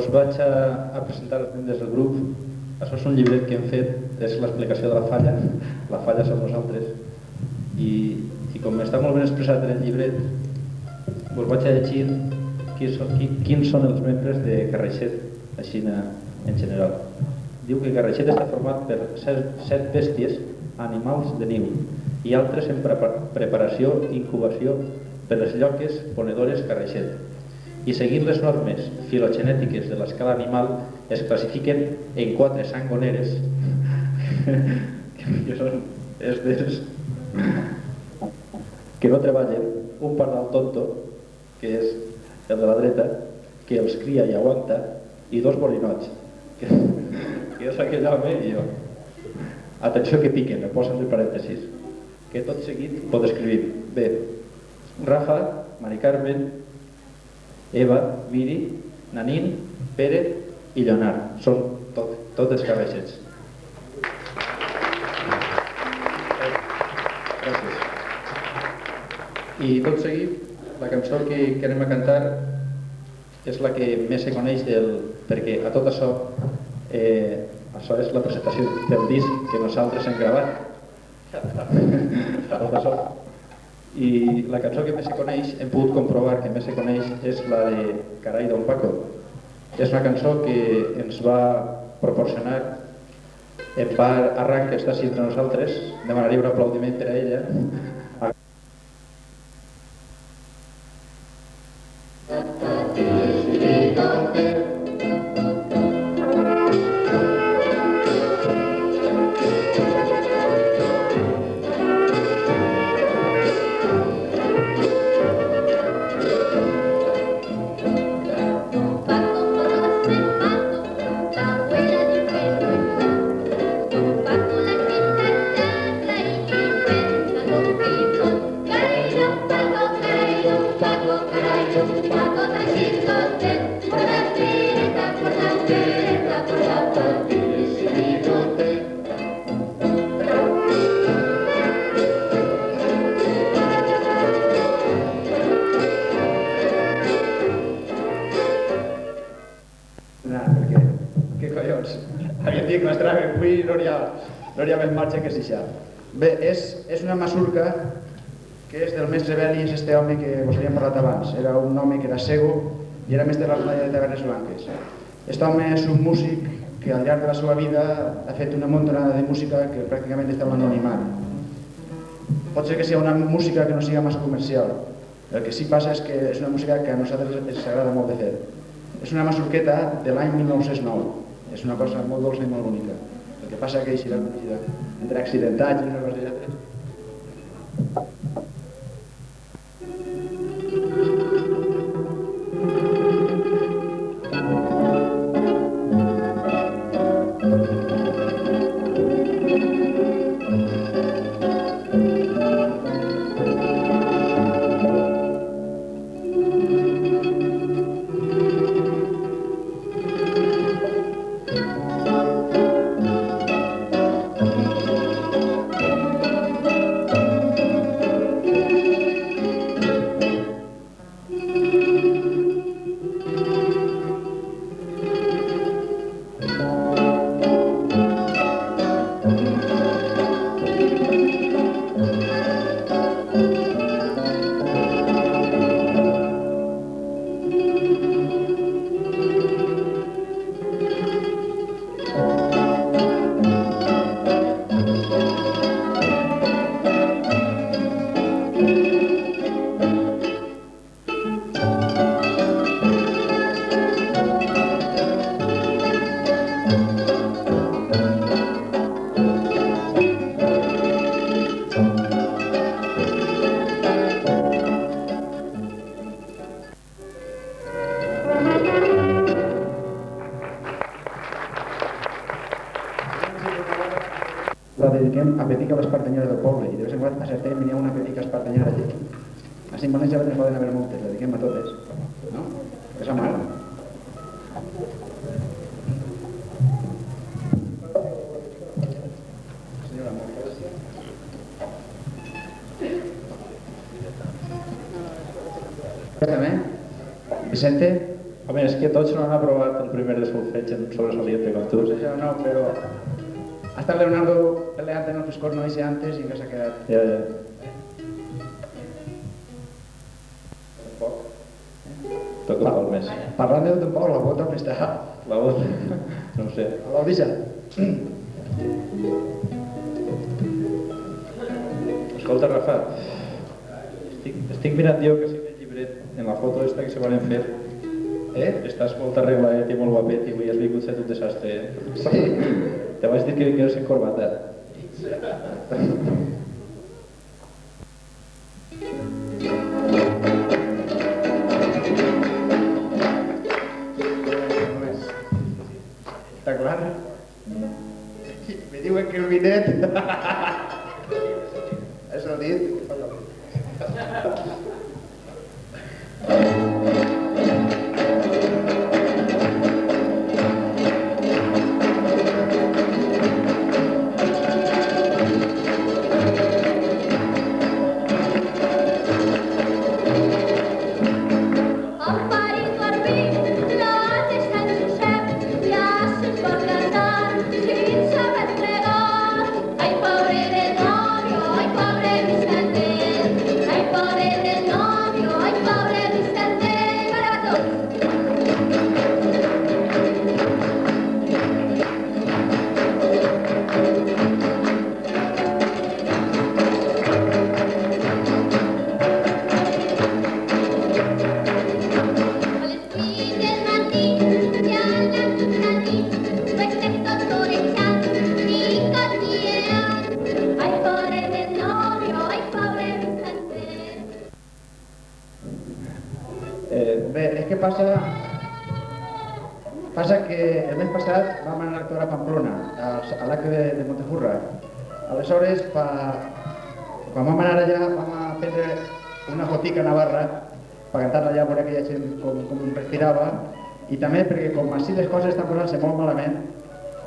Us vaig a presentar els membres del grup. Això és un llibret que hem fet, és l'explicació de la falla. La falla som nosaltres. I com està molt ben expressat en el llibret, us vaig a llegir quins són els membres de Carraixet, així en general. Diu que Carraixet està format per 7 bèsties, animals de niu, i altres en preparació i incubació per les lloques ponedores Carraixet. I seguint les normes filogenètiques de l'escala animal es classifiquen en 4 sangoneres que són dels que no treballen, un pardal tonto, que és el de la dreta, que els cria i aguanta, i 2 borinots, que és aquell home i jo. Atenció que piquen, me posen el parèntesis, que tot seguit ho descrivim. Bé, Rafa, Mari Carmen, Eva, Miri, Nanín, Pere i Lleonard. Són tots Carraixets. Gràcies. I tot seguit, la cançó que anem a cantar és la que més se coneix perquè a tot això això és la presentació del disc que nosaltres hem gravat. A tot això. I la cançó que més se coneix, hem pogut comprovar que més se coneix, és la de Carai Don Paco. És una cançó que ens va proporcionar en part Arran, que està així entre nosaltres. Demanaria un aplaudiment per a ella. Bé, és una masurca que és del mestre Beli, és este home que vos havíem parlat abans. Era un home que era cego i era mestre de la rondalla de Tavernes Blanques. Aquest home és un músic que al llarg de la seva vida ha fet una montonada de música que pràcticament està en l'anonimat. Pot ser que sigui una música que no sigui massa comercial. El que sí passa és que és una música que a nosaltres ens agrada molt de fer. És una masurqueta de l'any 1909. És una cosa molt dolça i molt bonica. El que passa que eixirà entre accidentats i unes coses i altres. La dediquem a Petica l'Espartanyera del poble i de vez en quan acertem i n'hi ha una Petica Espartanyera aquí. Així en València ne poden haver moltes, la dediquem a totes, no? És a mare. Senyora, moltes gràcies. També, Vicente, Home, és que tots no han aprovat el primer de solfeig en sobresaliente com tu. Yo no, pero hasta Leonardo peleante en el Fiscor no hice antes y que s'ha quedat. Ja, ja. Un poc. Toca un poc més. Parlant de tot un poc, la bota on està? La voz, no ho sé. A l'Odissa. Escolta, Rafa, estic mirant jo que si el llibret en la foto esta que se van fer. Estàs molt arreglat i molt guapet i avui has vingut fet un desastre. Sí. Te vaig dir que vingués en corbata. Està clar? Me diuen que el vinet... És el dit? Passa que el mes passat vam anar a actuar a Pamplona, a l'acte de Montefurra. Aleshores, quan vam anar allà, vam prendre una jotica a Navarra per cantar-la allà, veure aquella gent com respirava, i també perquè com així les coses estan posant-se molt malament,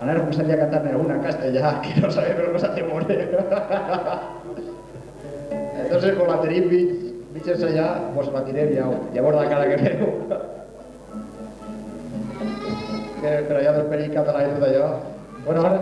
anar a començar a cantar-ne una castellà que no sabem el que s'ha de veure. Entonces, com la tenim mig ensayar, pues la tirem ja veure la cara que feu. Per allà del perill català i tot allò. Bueno, ara...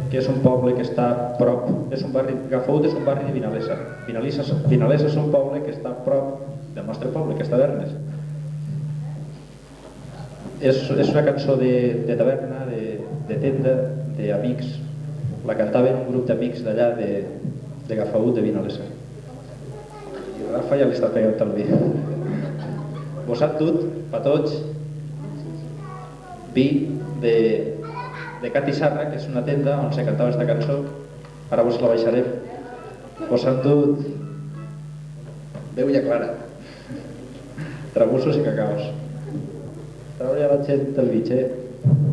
que és un poble que està a prop, és un barri, Gafaut és un barri de Vinalesa. Vinalesa és un poble que està a prop del nostre poble, que està a Vernes. És una cançó de taverna, de tenda, d'amics. La cantaven un grup d'amics d'allà, de Gafaut, de Vinalesa. I Rafa ja li està pegant el vi. Vos han dut, per tots, vi de Cati Sarra, que és una tenda on se cantava aquesta cançó. Ara vos la baixarem. Vos han dut veulla clara, tramussos i cacaos. treure a la gent del bitxer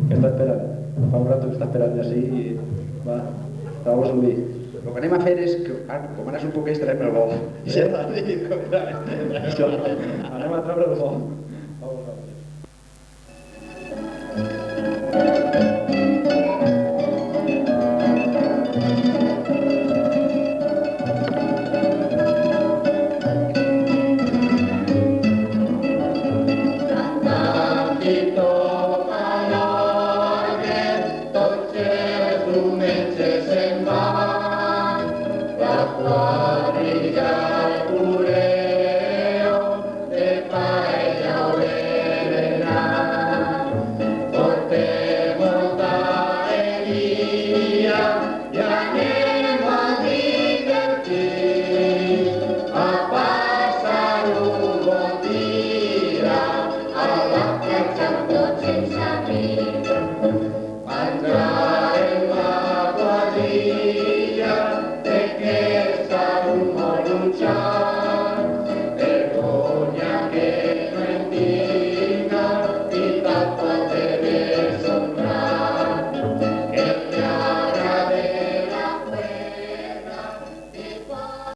que està esperant. Fa un rato que està esperant així i va, treu-vos el vi. El que anem a fer és que, com ara és un poquet, traiem el bo. Anem a treure el bo.